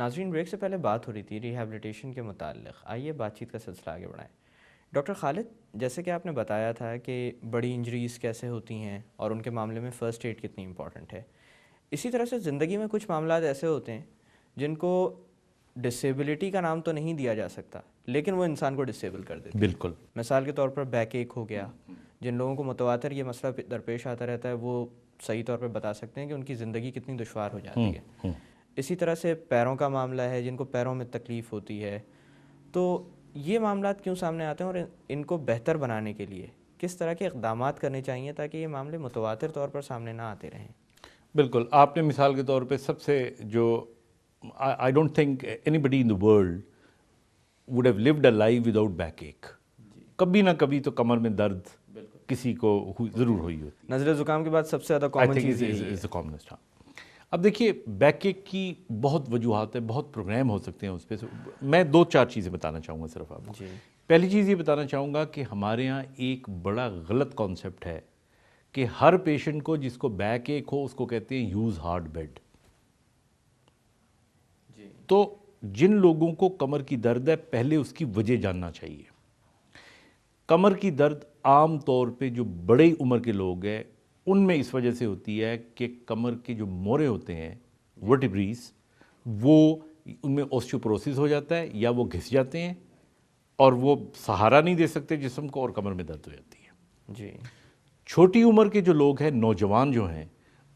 ناظرین، بریک سے پہلے بات ہو رہی تھی ریہیبلیٹیشن کے متعلق. آئیے بات چیت کا سلسلہ آگے بڑھائیں. ڈاکٹر خالد، جیسے کہ آپ نے بتایا تھا کہ بڑی انجریز کیسے ہوتی ہیں اور ان کے معاملے میں فرسٹ ایڈ کتنی امپورٹنٹ ہے، اسی طرح سے زندگی میں کچھ معاملات ایسے ہوتے ہیں جن کو ڈسیبلٹی کا نام تو نہیں دیا جا سکتا، لیکن وہ انسان کو ڈسیبل کر دیتے ہیں. بالکل. مثال کے طور پر بیک ایک ہو گیا. جن لوگوں کو متواتر یہ مسئلہ درپیش آتا رہتا ہے وہ صحیح طور پر بتا سکتے ہیں کہ ان کی زندگی کتنی دشوار ہو جاتی ہے. اسی طرح سے پیروں کا معاملہ ہے، جن کو پیروں میں تکلیف ہوتی ہے. تو یہ معاملات کیوں سامنے آتے ہیں اور ان کو بہتر بنانے کے لیے کس طرح کے اقدامات کرنے چاہیے تاکہ یہ معاملے متواتر طور پر سامنے نہ آتے رہیں؟ بالکل. آپ نے مثال کے طور پہ سب سے جو I don't think anybody in the world would have lived a life without backache. کبھی نہ کبھی تو کمر میں درد کسی کو ضرور ہوئی ہوتی. نزلہ زکام کے بعد سب سے زیادہ کامن چیز یہی ہے. اب دیکھیے، بیک ایک کی بہت وجوہات ہیں، بہت پروگرام ہو سکتے ہیں اس پہ. میں 2-4 چیزیں بتانا چاہوں گا صرف آپ کو. پہلی چیز یہ بتانا چاہوں گا کہ ہمارے ہاں ایک بڑا غلط کانسیپٹ ہے کہ ہر پیشنٹ کو جس کو بیک ایک ہو اس کو کہتے ہیں یوز ہارڈ بیڈ. تو جن لوگوں کو کمر کی درد ہے پہلے اس کی وجہ جاننا چاہیے. کمر کی درد عام طور پہ جو بڑے عمر کے لوگ ہیں ان میں اس وجہ سے ہوتی ہے کہ کمر کے جو مورے ہوتے ہیں ورٹیبریز، وہ ان میں اوسٹیوپروسس ہو جاتا ہے یا وہ گھس جاتے ہیں اور وہ سہارا نہیں دے سکتے جسم کو اور کمر میں درد ہو جاتی ہے. جی. چھوٹی عمر کے جو لوگ ہیں، نوجوان جو ہیں،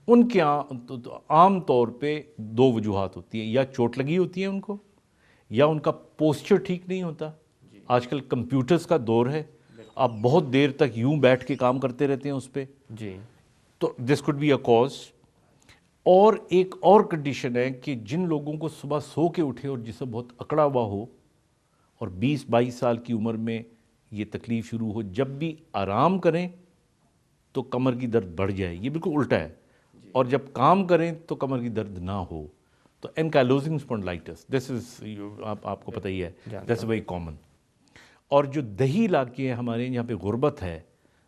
ان کے عام طور پہ 2 وجوہات ہوتی ہیں. یا چوٹ لگی ہوتی ہے ان کو، یا ان کا پوسچر ٹھیک نہیں ہوتا. آج کل کمپیوٹرز کا دور ہے، آپ بہت دیر تک یوں بیٹھ کے کام کرتے رہتے ہیں اس پہ. جی. تو دس کوڈ بی اے کاز. اور ایک اور کنڈیشن ہے کہ جن لوگوں کو صبح سو کے اٹھے اور جسم بہت اکڑا ہوا ہو اور 20-22 سال کی عمر میں یہ تکلیف شروع ہو، جب بھی آرام کریں تو کمر کی درد بڑھ جائے. یہ بالکل الٹا ہے. اور جب کام کریں تو کمر کی درد نہ ہو. تو اینکائلوزنگ اسپونڈلائٹس، دس از آپ کو پتہ ہی ہے، دیٹس ویری کامن. اور جو دیہی علاقے ہیں ہمارے جہاں پہ غربت ہے،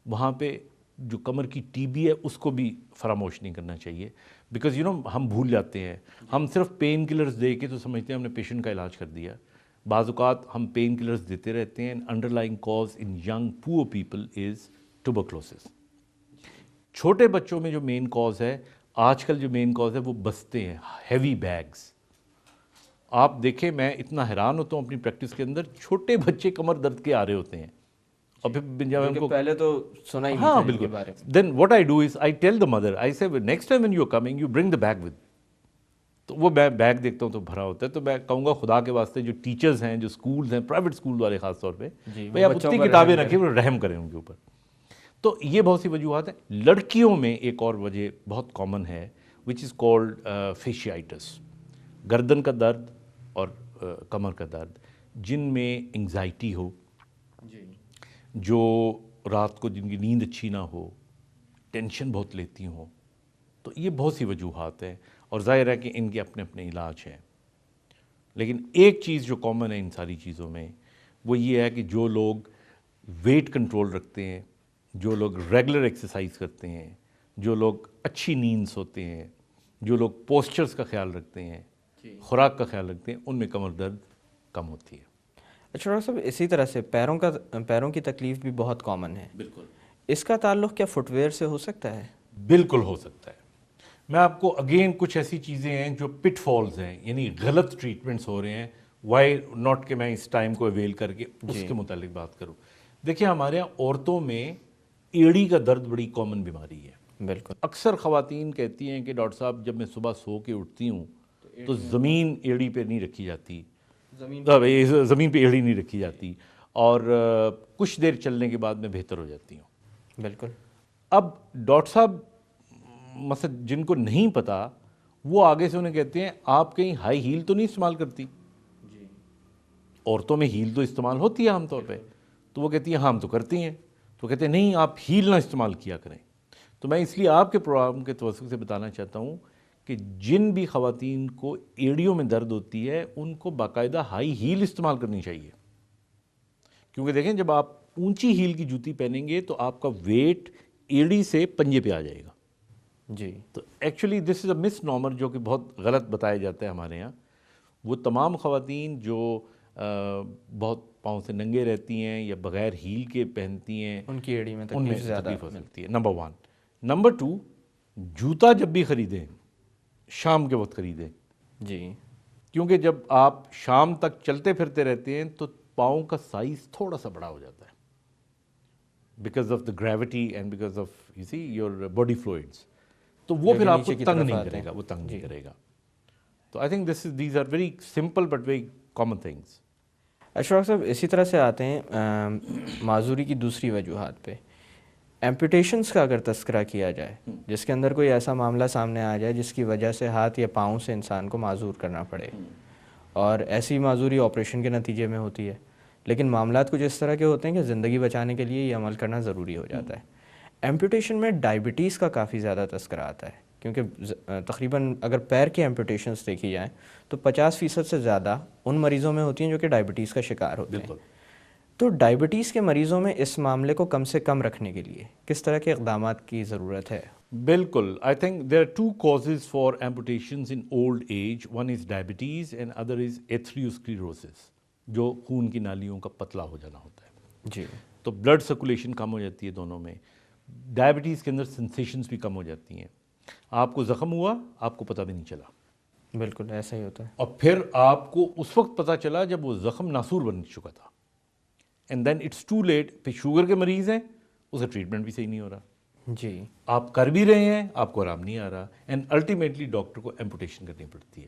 وہاں پہ جو کمر کی ٹی بی ہے اس کو بھی فراموش نہیں کرنا چاہیے. بیکاز ہم بھول جاتے ہیں، ہم صرف پین کلرز دے کے تو سمجھتے ہیں ہم نے پیشنٹ کا علاج کر دیا. بعض اوقات ہم پین کلرز دیتے رہتے ہیں. Underlying cause in young poor people is tuberculosis. چھوٹے بچوں میں جو مین کاز ہے آج کل، جو مین کاز ہے وہ بستے ہیں، ہیوی بیگز. آپ دیکھیں، میں اتنا حیران ہوتا ہوں اپنی پریکٹس کے اندر، چھوٹے بچے کمر درد کے آ رہے ہوتے ہیں. اور پھر جب ہم کو پہلے تو سنا ہی نہیں تھا ان کے بارے میں. Then what I do is I tell the mother, I say next time when you are coming you bring the bag with. تو وہ بیگ دیکھتا ہوں تو بھرا ہوتا ہے. تو میں کہوں گا خدا کے واسطے جو ٹیچرز ہیں، جو اسکولز ہیں، پرائیویٹ اسکول والے خاص طور پہ، بھائی آپ اتنی کتابیں رکھیں، رحم کریں ان کے اوپر. تو یہ بہت سی وجوہات ہیں. لڑکیوں میں ایک اور وجہ بہت کامن ہے وچ از کالڈ فیشیائٹس. گردن کا درد اور کمر کا درد، جن میں انگزائٹی ہو، جو رات کو جن کی نیند اچھی نہ ہو، ٹینشن بہت لیتی ہوں. تو یہ بہت سی وجوہات ہیں اور ظاہر ہے کہ ان کے اپنے اپنے علاج ہیں. لیکن ایک چیز جو کامن ہے ان ساری چیزوں میں وہ یہ ہے کہ جو لوگ ویٹ کنٹرول رکھتے ہیں، جو لوگ ریگولر ایکسرسائز کرتے ہیں، جو لوگ اچھی نیند سوتے ہیں، جو لوگ پوسچرز کا خیال رکھتے ہیں، خوراک کا خیال رکھتے ہیں، ان میں کمر درد کم ہوتی ہے. اچھا ڈاکٹر صاحب، اسی طرح سے پیروں کی تکلیف بھی بہت کامن ہے. بالکل. اس کا تعلق کیا فٹ ویئر سے ہو سکتا ہے؟ بالکل ہو سکتا ہے. میں آپ کو اگین کچھ ایسی چیزیں ہیں جو پٹ فالز ہیں، یعنی غلط ٹریٹمنٹس ہو رہے ہیں. وائی ناٹ کہ میں اس ٹائم کو اویل کر کے اس کے متعلق بات کروں. دیکھیں، ہمارے یہاں عورتوں میں ایڑی کا درد بڑی کامن بیماری ہے. بالکل. اکثر خواتین کہتی ہیں کہ ڈاکٹر صاحب جب میں صبح سو کے اٹھتی ہوں تو زمین ایڑی پہ نہیں رکھی جاتی، زمین پہ ایڑی نہیں رکھی جاتی، اور کچھ دیر چلنے کے بعد میں بہتر ہو جاتی ہوں. بالکل. اب ڈاکٹر صاحب مثلا جن کو نہیں پتا وہ آگے سے انہیں کہتے ہیں آپ کہیں ہائی ہیل تو نہیں استعمال کرتی؟ عورتوں میں ہیل تو استعمال ہوتی ہے عام طور پہ. تو وہ کہتی ہیں ہاں ہم تو کرتی ہیں. تو کہتے ہیں نہیں، آپ ہیل نہ استعمال کیا کریں. تو میں اس لیے آپ کے پروگرام کے توسط سے بتانا چاہتا ہوں کہ جن بھی خواتین کو ایڑیوں میں درد ہوتی ہے ان کو باقاعدہ ہائی ہیل استعمال کرنی چاہیے. کیونکہ دیکھیں، جب آپ اونچی ہیل کی جوتی پہنیں گے تو آپ کا ویٹ ایڑی سے پنجے پہ آ جائے گا. جی. تو ایکچولی دس از اے مس نارمر جو کہ بہت غلط بتایا جاتا ہے ہمارے یہاں. وہ تمام خواتین جو بہت پاؤں سے ننگے رہتی ہیں یا بغیر ہیل کے پہنتی ہیں ان کی ایڑی میں ان میں تکلیف زیادہ تکلیف ہو سکتی ہے. نمبر 1. نمبر 2, جوتا جب بھی خریدیں شام کے وقت خریدیں, جی کیونکہ جب آپ شام تک چلتے پھرتے رہتے ہیں تو پاؤں کا سائز تھوڑا سا بڑا ہو جاتا ہے, because of the gravity and because of you see your body fluids, تو وہ پھر آپ کو تنگ نہیں کرے گا, وہ تنگ نہیں کرے گا. تو I think these are very simple but very common things. Ashfaq صاحب اسی طرح سے آتے ہیں معذوری کی دوسری وجوہات پہ. ایمپوٹیشنز کا اگر تذکرہ کیا جائے, جس کے اندر کوئی ایسا معاملہ سامنے آ جائے جس کی وجہ سے ہاتھ یا پاؤں سے انسان کو معذور کرنا پڑے, اور ایسی معذوری آپریشن کے نتیجے میں ہوتی ہے, لیکن معاملات کچھ اس طرح کے ہوتے ہیں کہ زندگی بچانے کے لیے یہ عمل کرنا ضروری ہو جاتا ہے. ایمپوٹیشن میں ڈائبٹیز کا کافی زیادہ تذکرہ آتا ہے, کیونکہ تقریباً اگر پیر کی ایمپوٹیشنز دیکھی جائیں تو 50% سے زیادہ ان مریضوں میں ہوتی ہیں جو کہ ڈائبٹیز کا شکار ہوتے ہیں. تو ڈائبٹیز کے مریضوں میں اس معاملے کو کم سے کم رکھنے کے لیے کس طرح کے اقدامات کی ضرورت ہے؟ بالکل, I think there are 2 causes for amputations in old age. One is diabetes and other is atherosclerosis, جو خون کی نالیوں کا پتلا ہو جانا ہوتا ہے. جی, تو بلڈ سرکولیشن کم ہو جاتی ہے دونوں میں. ڈائبٹیز کے اندر سینسیشنز بھی کم ہو جاتی ہیں. آپ کو زخم ہوا, آپ کو پتہ بھی نہیں چلا, بالکل ایسا ہی ہوتا ہے. اور پھر آپ کو اس وقت پتہ چلا جب وہ زخم ناسور بن چکا تھا, and then it's too late. پھر شوگر کے مریض ہیں, اس کا ٹریٹمنٹ بھی صحیح نہیں ہو رہا, جی, آپ کر بھی رہے ہیں, آپ کو آرام نہیں آ رہا, اینڈ الٹیمیٹلی ڈاکٹر کو ایمپوٹیشن کرنی پڑتی ہے.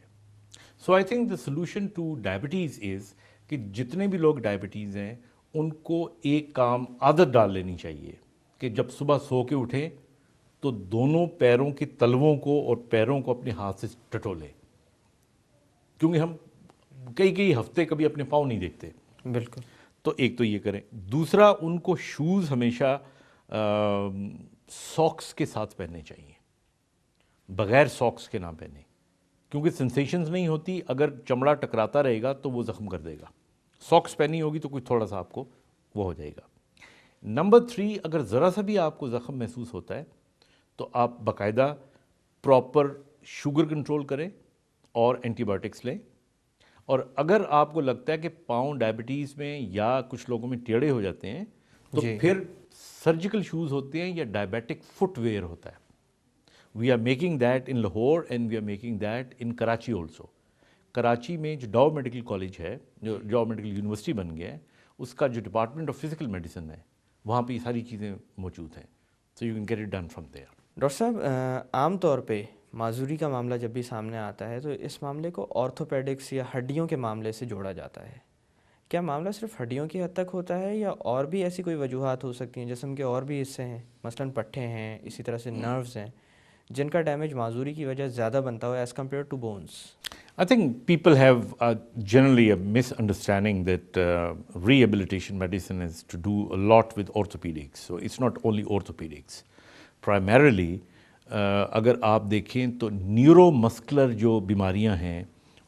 So I think the solution to diabetes is کہ جتنے بھی لوگ ڈائبٹیز ہیں ان کو ایک کام عادت ڈال لینی چاہیے کہ جب صبح سو کے اٹھیں تو دونوں پیروں کی تلووں کو اور پیروں کو اپنے ہاتھ سے ٹٹولیں, کیونکہ ہم کئی ہفتے کبھی اپنے پاؤں نہیں دیکھتے. بالکل. تو ایک تو یہ کریں. دوسرا, ان کو شوز ہمیشہ ساکس کے ساتھ پہننے چاہیے, بغیر ساکس کے نہ پہنیں, کیونکہ سینسیشنز نہیں ہوتی. اگر چمڑا ٹکراتا رہے گا تو وہ زخم کر دے گا. ساکس پہنی ہوگی تو کوئی تھوڑا سا آپ کو وہ ہو جائے گا. نمبر 3, اگر ذرا سا بھی آپ کو زخم محسوس ہوتا ہے تو آپ باقاعدہ پراپر شوگر کنٹرول کریں اور اینٹی بایوٹکس لیں. اور اگر آپ کو لگتا ہے کہ پاؤں ڈائبٹیز میں یا کچھ لوگوں میں ٹیڑھے ہو جاتے ہیں تو پھر سرجیکل شوز ہوتے ہیں یا ڈائبیٹک فٹ ویئر ہوتا ہے. We are making that in Lahore and we are making that in Karachi also. Karachi میں جو ڈاؤ میڈیکل کالج ہے, جو ڈاؤ میڈیکل یونیورسٹی بن گیا ہے, اس کا جو ڈپارٹمنٹ آف فزیکل میڈیسن ہے وہاں پہ یہ ساری چیزیں موجود ہیں. So you can get it done from there. Doctor صاحب, عام طور پہ معذوری کا معاملہ جب بھی سامنے آتا ہے تو اس معاملے کو آرتھوپیڈکس یا ہڈیوں کے معاملے سے جوڑا جاتا ہے. کیا معاملہ صرف ہڈیوں کی حد تک ہوتا ہے یا اور بھی ایسی کوئی وجوہات ہو سکتی ہیں جسم کے اور بھی حصے ہیں, مثلاً پٹھے ہیں, اسی طرح سے نروز ہیں, جن کا ڈیمیج معذوری کی وجہ زیادہ بنتا ہو as compare to bones? I think people have generally a misunderstanding that rehabilitation medicine is to do a lot with orthopedics. So it's not only orthopedics. Primarily, اگر آپ دیکھیں تو نیورو مسکولر جو بیماریاں ہیں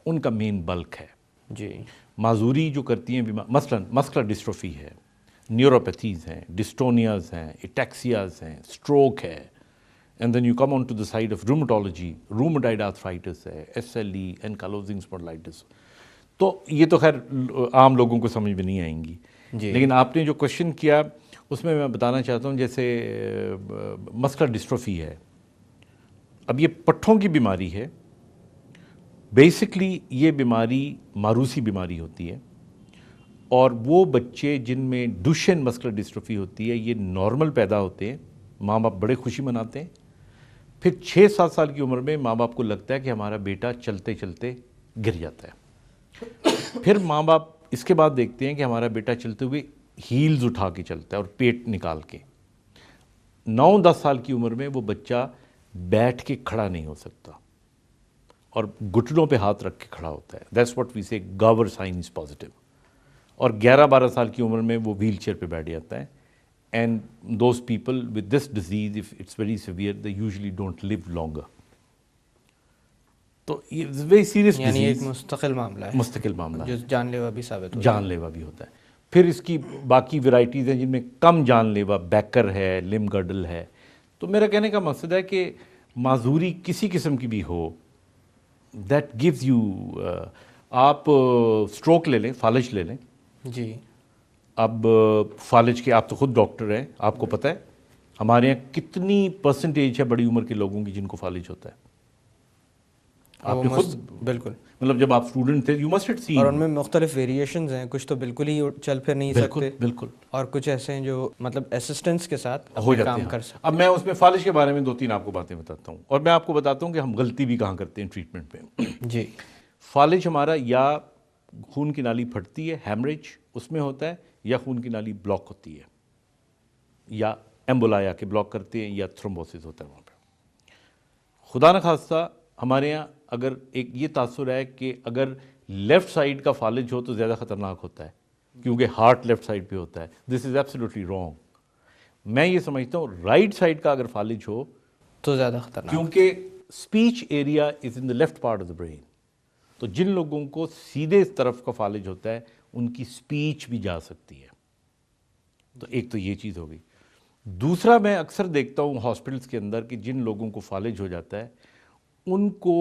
ان کا مین بلک ہے. جی, معذوری جو کرتی ہیں مثلاً مسکولر ڈسٹروفی ہے, نیوروپیتھیز ہیں, ڈسٹونیاز ہیں, ایٹیکسیاز ہیں, اسٹروک ہے. And then you come on to the side of rheumatology, rheumatoid arthritis ہے, SLE, ankylosing spondylitis. تو یہ تو خیر عام لوگوں کو سمجھ میں نہیں آئیں گی. لیکن آپ نے جو کوشچن کیا اس میں بتانا چاہتا ہوں, جیسے مسکولر ڈسٹروفی ہے, اب یہ پٹھوں کی بیماری ہے. بیسکلی یہ بیماری ماروسی بیماری ہوتی ہے, اور وہ بچے جن میں ڈوشن مسکولر ڈسٹروفی ہوتی ہے یہ نارمل پیدا ہوتے ہیں, ماں باپ بڑے خوشی مناتے ہیں. پھر 6-7 سال کی عمر میں ماں باپ کو لگتا ہے کہ ہمارا بیٹا چلتے چلتے گر جاتا ہے. پھر ماں باپ اس کے بعد دیکھتے ہیں کہ ہمارا بیٹا چلتے ہوئے ہیلز اٹھا کے چلتا ہے اور پیٹ نکال کے. 9-10 سال کی عمر میں وہ بچہ بیٹھ کے کھڑا نہیں ہو سکتا اور گھٹنوں پہ ہاتھ رکھ کے کھڑا ہوتا ہے. دیٹس واٹ وی سے گاور سائن از پازیٹیو. اور 11-12 سال کی عمر میں وہ ویل چیئر پہ بیٹھ جاتا ہے. And those people with this disease, if it's very severe, they usually don't live longer. تو یہ ویری سیریس ڈیزیز, یعنی ایک مستقل معاملہ ہے, مستقل معاملہ ہے, جو جان لیوا بھی ثابت ہوتا ہے. جان لیوا بھی ہوتا ہے. پھر اس کی باقی ورائٹیز ہیں جن میں کم جان لیوا, بیکر ہے, لم گرڈل ہے. تو میرا کہنے کا مقصد ہے کہ معذوری کسی قسم کی بھی ہو, that gives you آپ سٹروک لے لیں، فالج لے لیں. جی اب فالج کے آپ تو خود ڈاکٹر ہیں، آپ کو پتہ ہے ہمارے یہاں کتنی پرسنٹیج ہے بڑی عمر کے لوگوں کی جن کو فالج ہوتا ہے؟ آپ نے خود بالکل، مطلب جب آپ اسٹوڈنٹ تھے یو مسٹ ہیڈ سین. اور ان میں مختلف ویریشنز ہیں، کچھ تو بالکل ہی چل پھر نہیں سکتے، بالکل اور کچھ ایسے ہیں جو مطلب اسسٹنس کے ساتھ ہو اپنے جاتے کام ہیں. کر سکتے اب میں اس میں فالج کے بارے میں 2-3 آپ کو باتیں بتاتا ہوں، اور میں آپ کو بتاتا ہوں کہ ہم غلطی بھی کہاں کرتے ہیں ٹریٹمنٹ پہ. ہیں. جی فالج ہمارا یا خون کی نالی پھٹتی ہے، ہیمریج اس میں ہوتا ہے، یا خون کی نالی بلاک ہوتی ہے، یا ایمبولایا کے بلاک کرتے ہیں، یا تھرومبوسس ہوتا ہے وہاں پہ. خدا نخواستہ ہمارے یہاں اگر ایک یہ تاثر ہے کہ اگر لیفٹ سائڈ کا فالج ہو تو زیادہ خطرناک ہوتا ہے کیونکہ ہارٹ لیفٹ سائڈ پہ ہوتا ہے. دس از ایبسلیوٹلی رانگ. میں یہ سمجھتا ہوں رائٹ سائڈ کا اگر فالج ہو تو زیادہ خطرناک. کیونکہ speech area is in the left part of the brain, تو جن لوگوں کو سیدھے اس طرف کا فالج ہوتا ہے ان کی اسپیچ بھی جا سکتی ہے. تو ایک تو یہ چیز ہو گئی. دوسرا میں اکثر دیکھتا ہوں ہاسپٹلس کے اندر کہ جن لوگوں کو فالج ہو جاتا ہے ان کو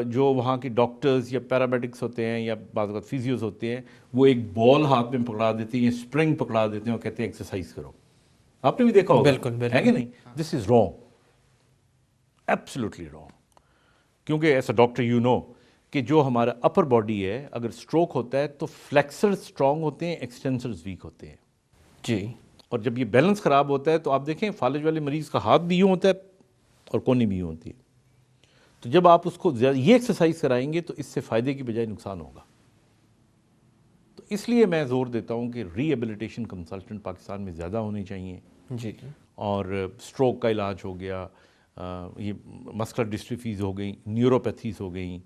جو وہاں کے ڈاکٹرز یا پیرامیڈکس ہوتے ہیں یا بعض اوقات فیزیوز ہوتے ہیں وہ ایک بال ہاتھ میں پکڑا دیتے ہیں یا اسپرنگ پکڑا دیتے ہیں اور کہتے ہیں ایکسرسائز کرو. آپ نے بھی دیکھا ہوگا، بالکل ہے کہ نہیں؟ This is wrong, absolutely wrong. کیونکہ as a doctor you know کہ جو ہمارا اپر باڈی ہے اگر سٹروک ہوتا ہے تو فلیکسر اسٹرانگ ہوتے ہیں، ایکسٹینسرز ویک ہوتے ہیں. جی اور جب یہ بیلنس خراب ہوتا ہے تو آپ دیکھیں فالج والے مریض کا ہاتھ بھی یوں ہوتا ہے اور کونی بھی یوں ہوتی ہے. تو جب آپ اس کو یہ ایکسرسائز کرائیں گے تو اس سے فائدے کی بجائے نقصان ہوگا. تو اس لیے میں زور دیتا ہوں کہ ری ایبلیٹیشن کنسلٹنٹ پاکستان میں زیادہ ہونے چاہیے. جی اور سٹروک کا علاج ہو گیا، یہ مسکولر ڈسٹرافیز ہو گئیں، نیوروپیتھیز ہو گئیں،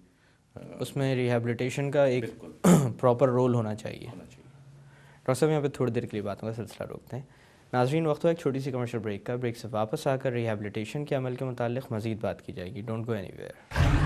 اس میں ریہیبلیٹیشن کا ایک پراپر رول ہونا چاہیے. ڈاکٹر صاحب یہاں پہ تھوڑی دیر کے لیے باتوں کا سلسلہ روکتے ہیں. ناظرین وقت ہوا ایک چھوٹی سی کمرشل بریک کا. بریک سے واپس آ کر ریہیبلیٹیشن کے عمل کے متعلق مزید بات کی جائے گی. Don't go any where.